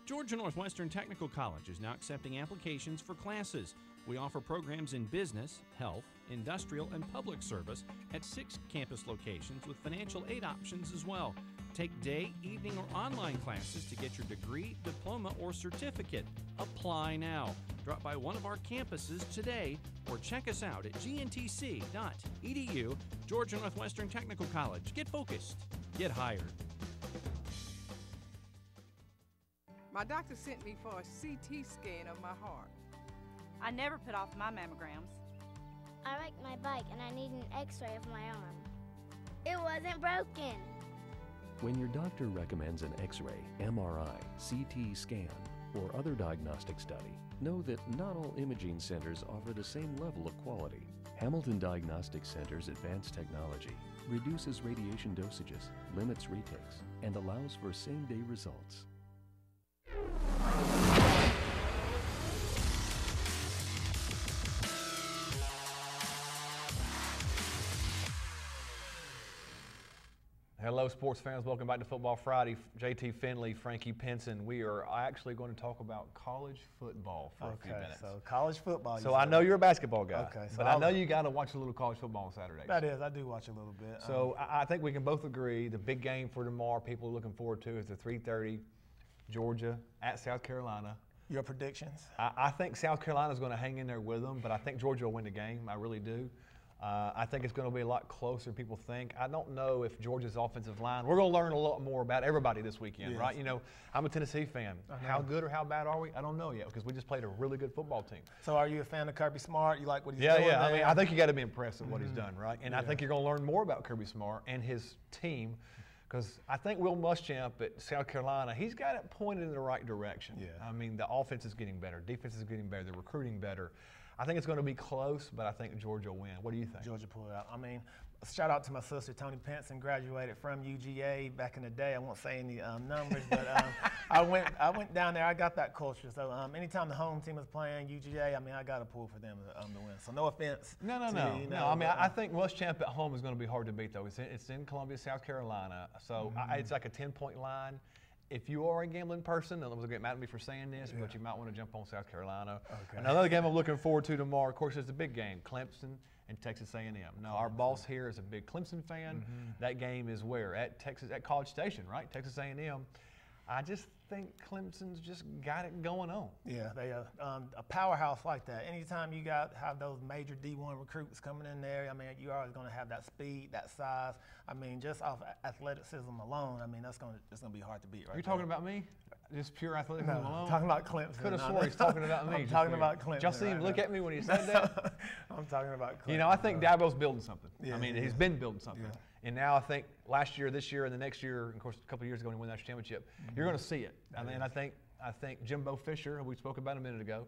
Georgia Northwestern Technical College is now accepting applications for classes. We offer programs in business, health, industrial, and public service at 6 campus locations with financial aid options as well. Take day, evening, or online classes to get your degree, diploma, or certificate. Apply now. Drop by one of our campuses today or check us out at gntc.edu. Georgia Northwestern Technical College. Get focused. Get hired. My doctor sent me for a CT scan of my heart. I never put off my mammograms. I wrecked my bike and I need an x-ray of my arm. It wasn't broken. When your doctor recommends an X-ray, MRI, CT scan, or other diagnostic study, know that not all imaging centers offer the same level of quality. Hamilton Diagnostic Center's advanced technology reduces radiation dosages, limits retakes, and allows for same-day results. Hello, sports fans. Welcome back to Football Friday. JT Finley, Frankie Pinson. We are actually going to talk about college football for a few minutes. So college football. So I know you're a basketball guy. Okay. So but I know you got to watch a little college football on Saturdays. That is, I do watch a little bit. So I think we can both agree the big game for tomorrow people are looking forward to is the 3:30 Georgia at South Carolina. Your predictions? I think South Carolina is going to hang in there with them, but I think Georgia will win the game. I really do. I think it's going to be a lot closer than people think. I don't know if Georgia's offensive line, we're going to learn a lot more about everybody this weekend, right? You know, I'm a Tennessee fan. How good or how bad are we? I don't know yet because we just played a really good football team. So are you a fan of Kirby Smart? You like what he's doing? Yeah. I mean, I think you got to be impressed with what he's done, right? And I think you're going to learn more about Kirby Smart and his team because I think Will Muschamp at South Carolina, he's got it pointed in the right direction. Yeah. I mean, the offense is getting better. Defense is getting better. They're recruiting better. I think it's going to be close, but I think Georgia will win. What do you think? Georgia pull it out. I mean, shout out to my sister, Tony Penson, graduated from UGA back in the day. I won't say any numbers, but I went down there. I got that culture. So anytime the home team is playing UGA, I mean, I got to pull for them to win. So no offense. No. I mean, I think Muschamp at home is going to be hard to beat, though. It's in Columbia, South Carolina. So it's like a 10-point line. If you are a gambling person, and they'll get mad at me for saying this, but you might want to jump on South Carolina. Okay. Another game I'm looking forward to tomorrow, of course, is the big game, Clemson and Texas A&M. Now, our boss here is a big Clemson fan. That game is where? At College Station, right? Texas A&M. I just think Clemson's just got it going on. Yeah, they a powerhouse like that. Anytime you have those major D1 recruits coming in there, I mean, you're always going to have that speed, that size. I mean, just off athleticism alone, I mean, it's going to be hard to beat. Right? You're talking about me? Just pure athleticism alone? I'm talking about Clemson. Could have swore he's talking about me. I'm talking about Clemson. Did y'all see him look at me when he said that? I'm talking about Clemson. You know, I think Dabo's building something. Yeah, I mean, he's been building something. Yeah. And now I think last year, this year, and the next year, of course, a couple of years ago when he won that championship, you're going to see it. I mean, I think Jimbo Fisher, who we spoke about a minute ago,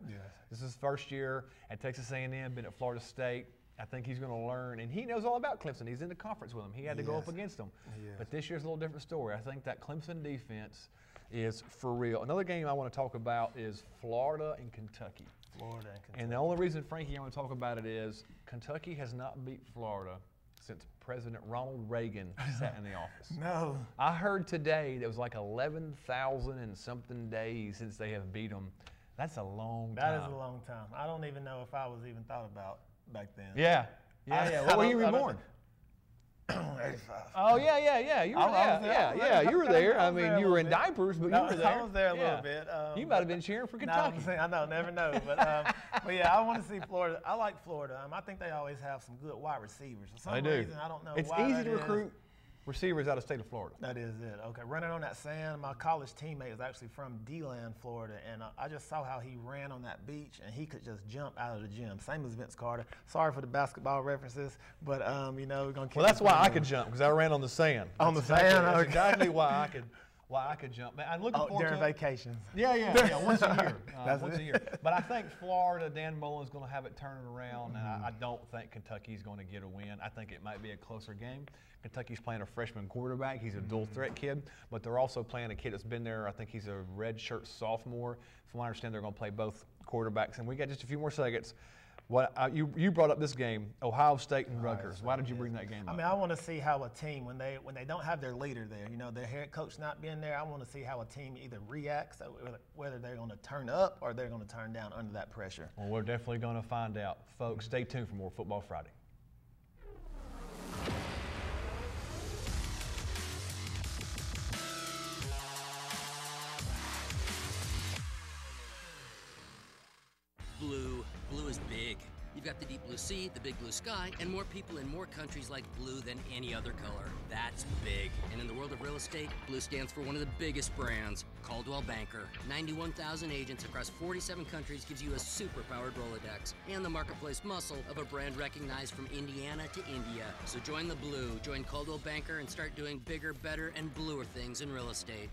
this is his first year at Texas A&M, been at Florida State. I think he's going to learn, and he knows all about Clemson. He's in the conference with them. He had to go up against them. But this year's a little different story. I think that Clemson defense is for real. Another game I want to talk about is Florida and Kentucky. Florida and Kentucky. And the only reason, Frankie, I want to talk about it is Kentucky has not beat Florida since President Ronald Reagan sat in the office. No. I heard today that it was like 11,000 and something days since they have beat them. That's a long time. That is a long time. I don't even know if I was even thought about back then. Yeah. What were you reborn? 85. Oh, yeah. You were there. You were there. I mean, you were in diapers, but you were there. I was there a little bit. You might have been cheering for Kentucky. I know, never know. But yeah, I want to see Florida. I like Florida. I think they always have some good wide receivers. For some reason, I don't know it's why. It's easy to recruit receivers out of the state of Florida. That is it. Okay, running on that sand. My college teammate is actually from D-Land, Florida, and I just saw how he ran on that beach, and he could just jump out of the gym. Same as Vince Carter. Sorry for the basketball references, but you know, we're gonna. Well, that's why I could jump, because I ran on the sand. On the sand. That's exactly why I could jump. Man, I'm looking forward during to vacations. Yeah, once a year. Once a year. But I think Florida, Dan Mullen's going to have it turning around, and I don't think Kentucky's going to get a win. I think it might be a closer game. Kentucky's playing a freshman quarterback. He's a dual threat kid, but they're also playing a kid that's been there. I think he's a redshirt sophomore. From what I understand, they're going to play both quarterbacks. And we got just a few more seconds. You brought up this game, Ohio State and Rutgers. Why did you bring that game up? I mean, I want to see how a team, when they don't have their leader there, you know, their head coach not being there, I want to see how a team either reacts, whether they're going to turn up or they're going to turn down under that pressure. Well, we're definitely going to find out. Folks, stay tuned for more Football Friday. Blue is big. You've got the deep blue sea, the big blue sky, and more people in more countries like blue than any other color. That's big. And in the world of real estate, blue stands for one of the biggest brands, Caldwell Banker. 91,000 agents across 47 countries gives you a super-powered Rolodex and the marketplace muscle of a brand recognized from Indiana to India. So join the blue, join Caldwell Banker, and start doing bigger, better, and bluer things in real estate.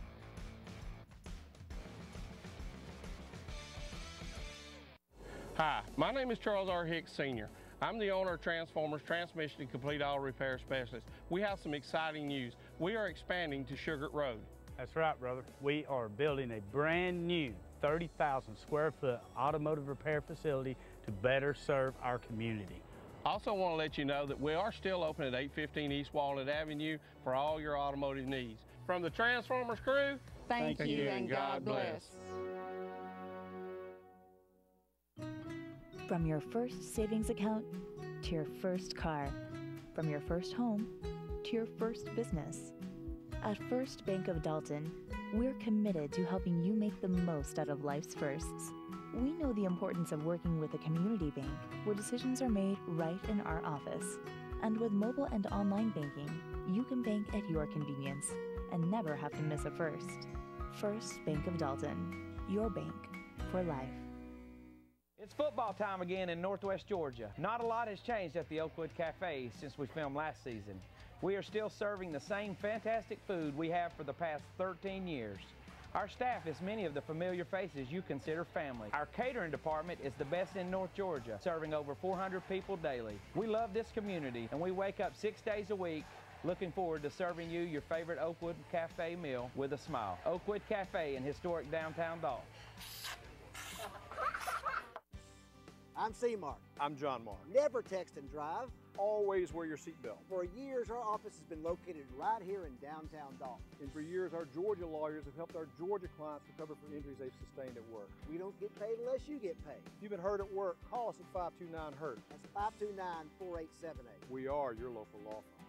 Hi, my name is Charles R. Hicks Sr. I'm the owner of Transformers Transmission and Complete Auto Repair Specialist. We have some exciting news. We are expanding to Sugar Road. That's right, brother. We are building a brand new 30,000 square foot automotive repair facility to better serve our community. Also want to let you know that we are still open at 815 East Walnut Avenue for all your automotive needs. From the Transformers crew, thank you and God bless. From your first savings account to your first car, from your first home to your first business. At First Bank of Dalton, we're committed to helping you make the most out of life's firsts. We know the importance of working with a community bank where decisions are made right in our office. And with mobile and online banking, you can bank at your convenience and never have to miss a first. First Bank of Dalton, your bank for life. It's football time again in Northwest Georgia. Not a lot has changed at the Oakwood Cafe since we filmed last season. We are still serving the same fantastic food we have for the past 13 years. Our staff is many of the familiar faces you consider family. Our catering department is the best in North Georgia, serving over 400 people daily. We love this community, and we wake up 6 days a week looking forward to serving you your favorite Oakwood Cafe meal with a smile. Oakwood Cafe in historic downtown Dalton. I'm C-Mark. I'm John Mark. Never text and drive. Always wear your seatbelt. For years, our office has been located right here in downtown Dalton. And for years, our Georgia lawyers have helped our Georgia clients recover from injuries they've sustained at work. We don't get paid unless you get paid. If you've been hurt at work, call us at 529-HURT. That's 529-4878. We are your local law firm.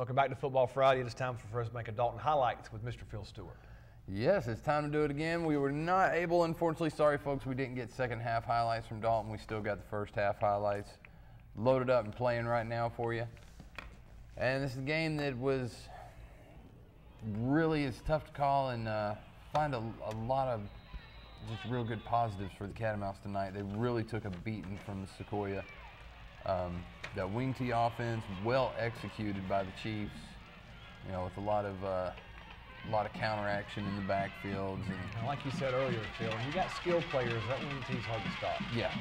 Welcome back to Football Friday. It is time for First Bank of Dalton Highlights with Mr. Phil Stewart. Yes, it's time to do it again. We were not able, unfortunately, sorry folks, we didn't get second half highlights from Dalton. We still got the first half highlights loaded up and playing right now for you. And this is a game that was really, it's tough to call and find a lot of just real good positives for the Catamounts tonight. They really took a beating from Sequoia. That wing tee offense, well executed by the Chiefs, you know, with a lot of counter action in the backfields. And like you said earlier, Phil, when you got skilled players, that wing tee's hard to stop. Yeah.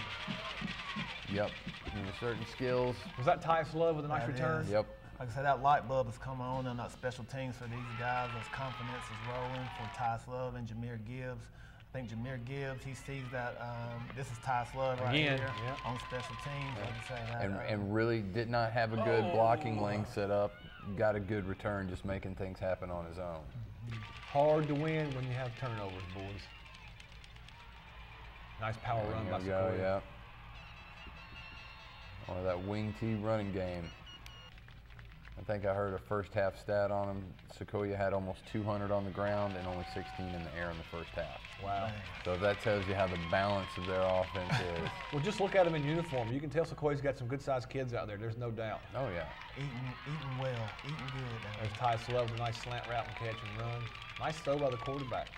Yep. You know, certain skills. Was that Tyus Love with a nice return? Yep. Like I said, that light bulb has come on on that special teams for these guys. Those confidence is rolling for Tyus Love and Jameer Gibbs. I think Jameer Gibbs, he sees that this is Tyus Love right here on special teams. Like I say, that, and really did not have a good blocking lane set up. Got a good return, just making things happen on his own. Hard to win when you have turnovers, boys. Nice power run by Sequoia. Yeah. Or that wing tee running game. I think I heard a first half stat on him. Sequoia had almost 200 on the ground and only 16 in the air in the first half. Wow. So that tells you how the balance of their offense is. Well, just look at them in uniform. You can tell Sequoia's got some good-sized kids out there. There's no doubt. Oh, yeah. Eating well, eating good. There's Tyus Love, a nice slant route and catch and run. Nice throw by the quarterback.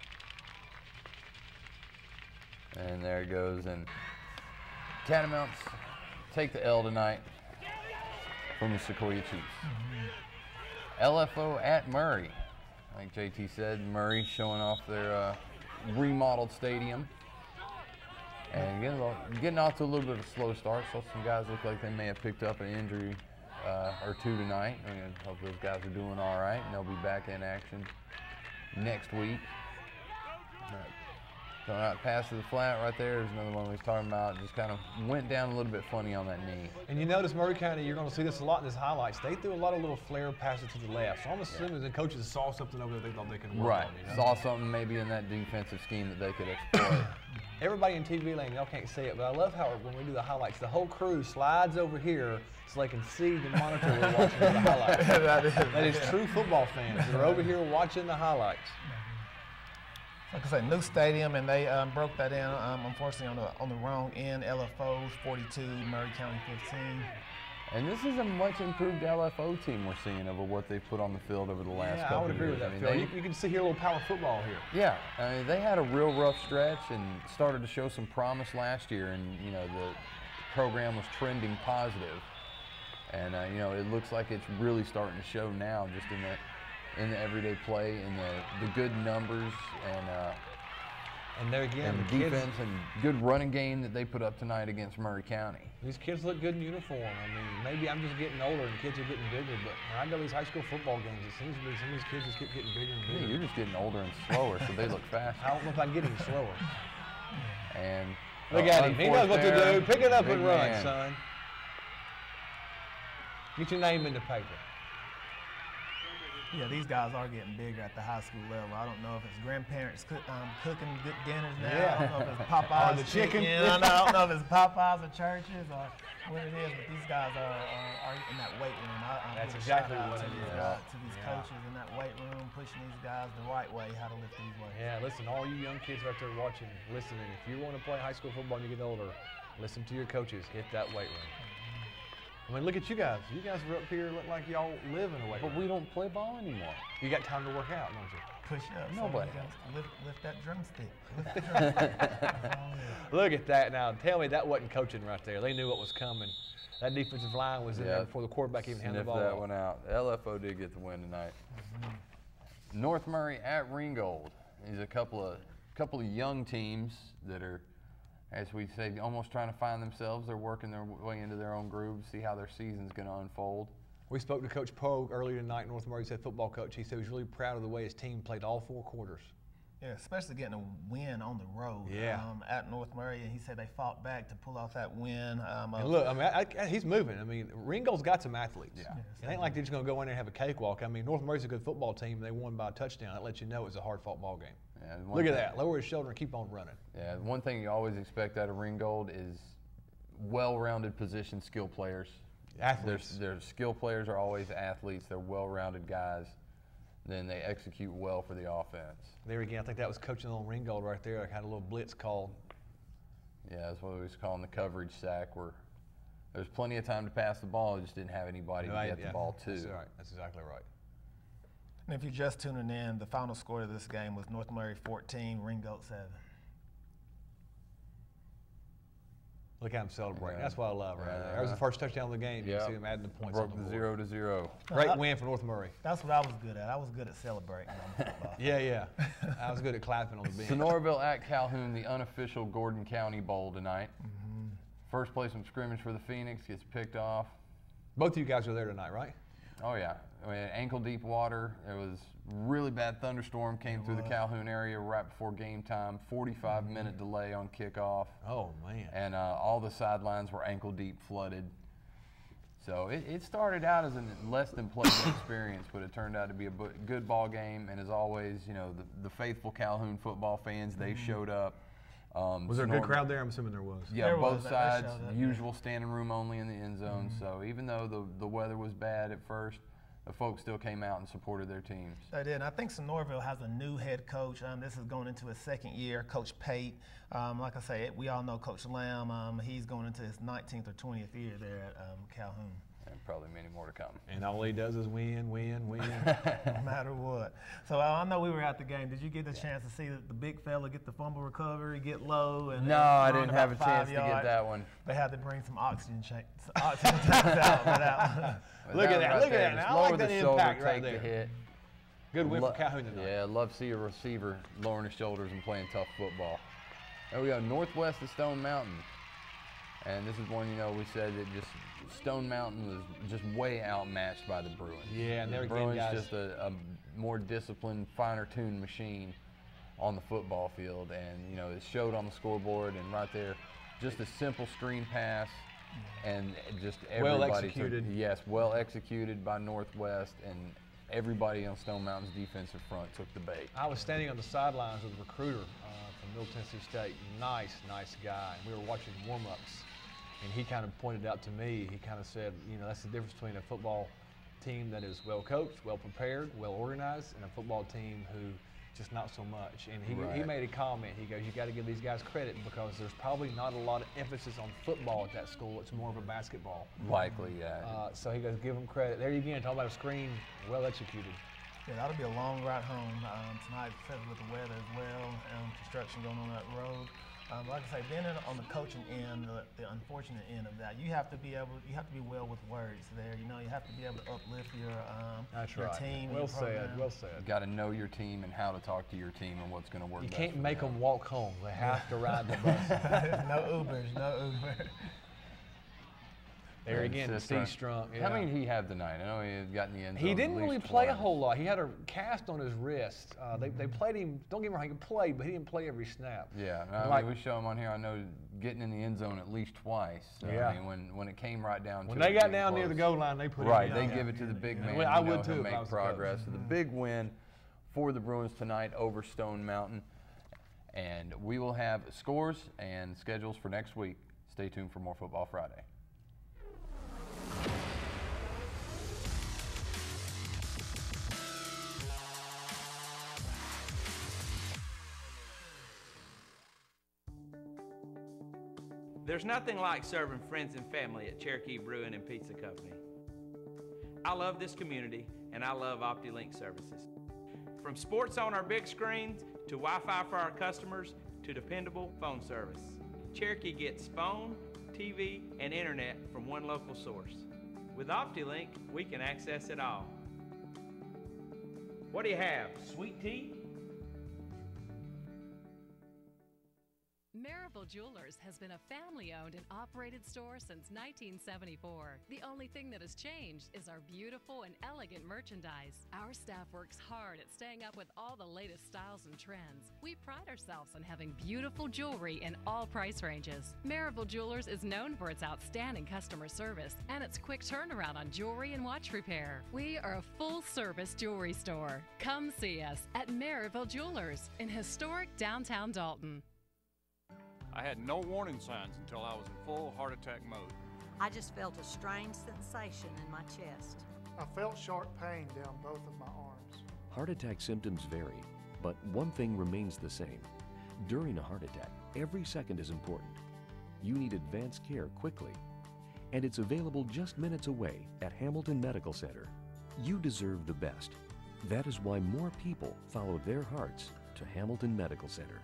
And there it goes. And Catamounts take the L tonight from the Sequoia Chiefs. LFO at Murray. Like JT said, Murray showing off their remodeled stadium. And getting off to a little bit of a slow start. So some guys look like they may have picked up an injury or two tonight. I hope those guys are doing all right, and they'll be back in action next week. Going out pass to the flat right there is another one we was talking about. Just kind of went down a little bit funny on that knee. And you notice Murray County, you're going to see this a lot in his highlights. They threw a lot of little flare passes to the left. So I'm assuming the coaches saw something over there they thought they could work on. You know? Saw something maybe in that defensive scheme that they could exploit. Everybody in TV land, y'all can't see it, but I love how when we do the highlights, the whole crew slides over here so they can see the monitor we're watching the highlights. That is true football fans. They're over here watching the highlights. Like I said, new stadium, and they broke that in, unfortunately, on the wrong end. LFO's 42, Murray County 15. And this is a much improved LFO team we're seeing over what they've put on the field over the last couple of years. I would agree with that, Phil. You can see here a little power football here. Yeah, I mean, they had a real rough stretch and started to show some promise last year, and you know the program was trending positive. And you know, it looks like it's really starting to show now, just in the everyday play, in the good numbers, and there again, and the defense and good running game that they put up tonight against Murray County. These kids look good in uniform. I mean, maybe I'm just getting older and kids are getting bigger, but when I go to these high school football games, it seems to be some of these kids just keep getting bigger and bigger. Yeah, you're just getting older and slower, so they look faster. I don't know if I can get any slower. And look at him. He knows what to do. Pick it up and run, son. Get your name in the paper. Yeah, these guys are getting bigger at the high school level. I don't know if it's grandparents cooking good dinners now. Yeah. I don't know if it's Popeyes or the chicken. I don't know if it's Popeyes or churches or what it is, but these guys are in that weight room. That's exactly what it is. To these coaches in that weight room, pushing these guys the right way, how to lift these weights. Yeah, listen, all you young kids out there watching, listening, if you want to play high school football when you get older, listen to your coaches, hit that weight room. I mean, look at you guys. You guys are up here look like y'all live in a way. But we don't play ball anymore. You got time to work out, don't you? Push up. Nobody. Lift that drumstick. Lift the drumstick. Look at that now. Tell me that wasn't coaching right there. They knew what was coming. That defensive line was in there before the quarterback even handed the ball that off. one out. LFO did get the win tonight. North Murray at Ringgold. These are a couple of young teams that are, as we say, almost trying to find themselves. They're working their way into their own groove, see how their season's going to unfold. We spoke to Coach Pogue earlier tonight, North Murray's head football coach. He said he was really proud of the way his team played all 4 quarters. Yeah, especially getting a win on the road at North Murray. And he said they fought back to pull off that win. And look, I mean, he's moving. I mean, Ringgold's got some athletes. Yeah. It ain't like they're just going to go in there and have a cakewalk. I mean, North Murray's a good football team. They won by a touchdown. That lets you know it's a hard-fought ball game. Yeah, look at that. Lower his shoulder and keep on running. Yeah, one thing you always expect out of Ringgold is well-rounded position skill players. Athletes. Their skill players are always athletes. They're well-rounded guys. Then they execute well for the offense. There again, I think that was coaching on Ringgold right there. I had a little blitz called. Yeah, that's what we was calling the coverage sack, where there's plenty of time to pass the ball, just didn't have anybody to get the ball to. That's right. That's exactly right. And if you're just tuning in, the final score of this game was North Murray 14, Ringgold 7. Look at him celebrating. That's what I love right there. That was the first touchdown of the game. You see him adding the points on the board. Broke the 0-0. Great win for North Murray. That's what I was good at. I was good at celebrating on football. Yeah. I was good at clapping on the bench. Sonoraville at Calhoun, the unofficial Gordon County Bowl tonight. First placement scrimmage for the Phoenix gets picked off. Both of you guys are there tonight, right? Oh, yeah. I mean, ankle deep water. It was really bad thunderstorm came through the Calhoun area right before game time. 45-minute delay on kickoff. Oh, man. And all the sidelines were ankle deep flooded. So it started out as a less than pleasant experience, but it turned out to be a good ball game. And as always, you know, the faithful Calhoun football fans, they showed up. Was there a good crowd there? I'm assuming there was. Yeah, both sides. Usual standing room only in the end zone. So even though the weather was bad at first, the folks still came out and supported their teams. They did. And I think Sonoraville has a new head coach. This is going into his second year, Coach Pate. Like I say, we all know Coach Lamb. He's going into his 19th or 20th year there at Calhoun. And probably many more to come. And all he does is win. No matter what. So I know we were at the game. Did you get the chance to see the big fella get the fumble recovery, get low? And no, I didn't have a chance to get that one. They had to bring some oxygen tanks out for that one. Look at that. Look at that. I like that impact right there. The hit. Good win for Calhoun tonight. Yeah, love to see a receiver lowering his shoulders and playing tough football. There we go, northwest of Stone Mountain. And this is one, you know, we said that just Stone Mountain was just way outmatched by the Bruins. Yeah, and the Bruins just a more disciplined, finer-tuned machine on the football field. And, you know, it showed on the scoreboard and right there, just a simple screen pass and just everybody. Well executed. Yes, well executed by Northwest, and everybody on Stone Mountain's defensive front took the bait. I was standing on the sidelines with a recruiter from Middle Tennessee State. Nice guy. And we were watching warm-ups. And he kind of pointed out to me, he kind of said, you know, that's the difference between a football team that is well coached, well prepared, well organized, and a football team who just not so much. And he made a comment. He goes, you got to give these guys credit because there's probably not a lot of emphasis on football at that school. It's more of a basketball. Likely, yeah. So he goes, give them credit. There you again, talking about a screen, well executed. Yeah, that'll be a long ride home tonight, especially with the weather as well, and construction going on that road. Like I say, being on the coaching end, the unfortunate end of that, you have to be well with words there. You know, you have to be able to uplift your team. Well said. Well said. You got to know your team and how to talk to your team and what's going to work. You can't make them walk home. They have to ride the bus. No Ubers. There again, Steve Strunk. Yeah. How many did he have tonight? I know he had gotten the end zone. He didn't really play a whole lot. He had a cast on his wrist. They played him, don't get me wrong, he could play, but he didn't play every snap. Yeah, I mean, we show him on here, I know, getting in the end zone at least twice. So, yeah. I mean, when it came right down to it. When they got down near the goal line, they put him in. They give it to the big man. I would too. Make progress. So the big win for the Bruins tonight over Stone Mountain. And we will have scores and schedules for next week. Stay tuned for more Football Friday. There's nothing like serving friends and family at Cherokee Brewing and Pizza Company. I love this community, and I love OptiLink services. From sports on our big screens, to Wi-Fi for our customers, to dependable phone service. Cherokee gets phone, TV, and internet from one local source. With OptiLink, we can access it all. What do you have, sweet tea? Maryville Jewelers has been a family-owned and operated store since 1974. The only thing that has changed is our beautiful and elegant merchandise. Our staff works hard at staying up with all the latest styles and trends. We pride ourselves on having beautiful jewelry in all price ranges. Maryville Jewelers is known for its outstanding customer service and its quick turnaround on jewelry and watch repair. We are a full-service jewelry store. Come see us at Maryville Jewelers in historic downtown Dalton. I had no warning signs until I was in full heart attack mode. I just felt a strange sensation in my chest. I felt sharp pain down both of my arms. Heart attack symptoms vary, but one thing remains the same. During a heart attack, every second is important. You need advanced care quickly, and it's available just minutes away at Hamilton Medical Center. You deserve the best. That is why more people follow their hearts to Hamilton Medical Center.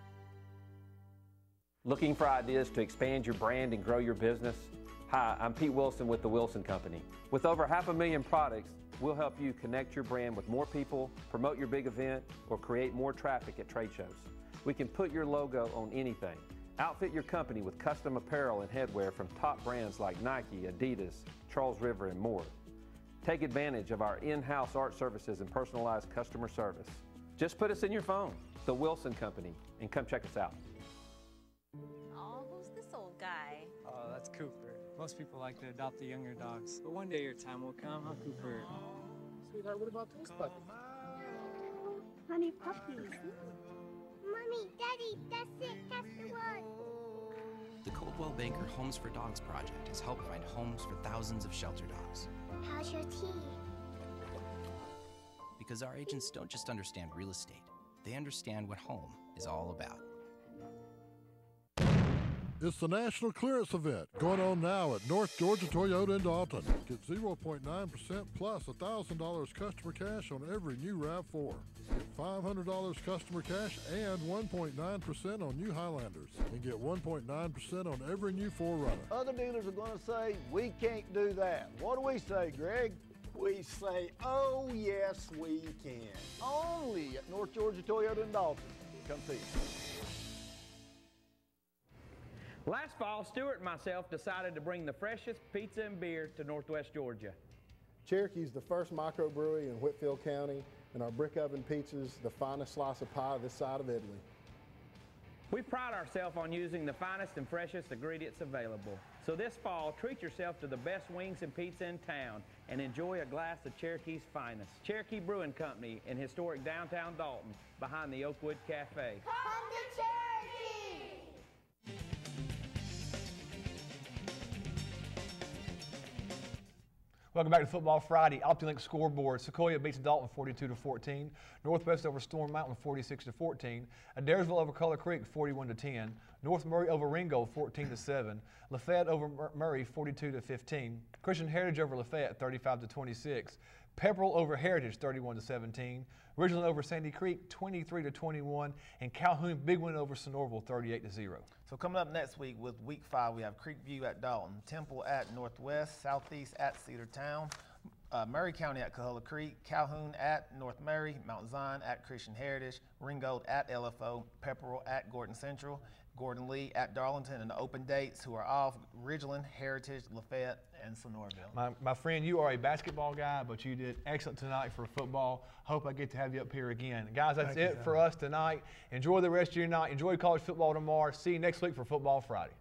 Looking for ideas to expand your brand and grow your business? Hi, I'm Pete Wilson with the Wilson Company. With over 500,000 products, we'll help you connect your brand with more people, promote your big event, or create more traffic at trade shows. We can put your logo on anything. Outfit your company with custom apparel and headwear from top brands like Nike, Adidas, Charles River, and more. Take advantage of our in-house art services and personalized customer service. Just put us in your phone, the Wilson Company, and come check us out. Oh, who's this old guy? Oh, that's Cooper. Most people like to adopt the younger dogs, but one day your time will come, huh, Cooper? Sweetheart, what about those puppies? Honey puppies. Mommy, Daddy, that's it, that's the one. The Coldwell Banker Homes for Dogs project has helped find homes for thousands of shelter dogs. How's your tea? Because our agents don't just understand real estate, they understand what home is all about. It's the National Clearance Event going on now at North Georgia Toyota in Dalton. Get 0.9% plus $1,000 customer cash on every new RAV4. Get $500 customer cash and 1.9% on new Highlanders. And get 1.9% on every new 4Runner. Other dealers are going to say, we can't do that. What do we say, Greg? We say, oh, yes, we can. Only at North Georgia Toyota in Dalton. Come see us. Last fall, Stuart and myself decided to bring the freshest pizza and beer to Northwest Georgia. Cherokee's the first microbrewery in Whitfield County, and our brick oven pizza's the finest slice of pie this side of Italy. We pride ourselves on using the finest and freshest ingredients available. So this fall, treat yourself to the best wings and pizza in town and enjoy a glass of Cherokee's finest. Cherokee Brewing Company in historic downtown Dalton, behind the Oakwood Cafe. Come to Cherokee! Welcome back to Football Friday. OptiLink scoreboard. Sequoia beats Dalton 42-14. Northwest over Storm Mountain 46-14. Adairsville over Color Creek 41-10. North Murray over Ringgold 14-7. Lafayette over Murray 42-15. Christian Heritage over Lafayette 35-26. Pepperell over Heritage 31-17. Ridgeland over Sandy Creek 23-21. And Calhoun big win over Sonoraville 38-0. So coming up next week with Week 5, we have Creekview at Dalton, Temple at Northwest, Southeast at Cedartown, Murray County at Coahulla Creek, Calhoun at North Murray, Mount Zion at Christian Heritage, Ringgold at LFO, Pepperell at Gordon Central, Gordon Lee at Darlington, and the open dates who are off: Ridgeland, Heritage, Lafayette, and Sonoraville. My friend, you are a basketball guy, but you did excellent tonight for football. Hope I get to have you up here again. Guys, that's it for us tonight. Enjoy the rest of your night. Enjoy college football tomorrow. See you next week for Football Friday.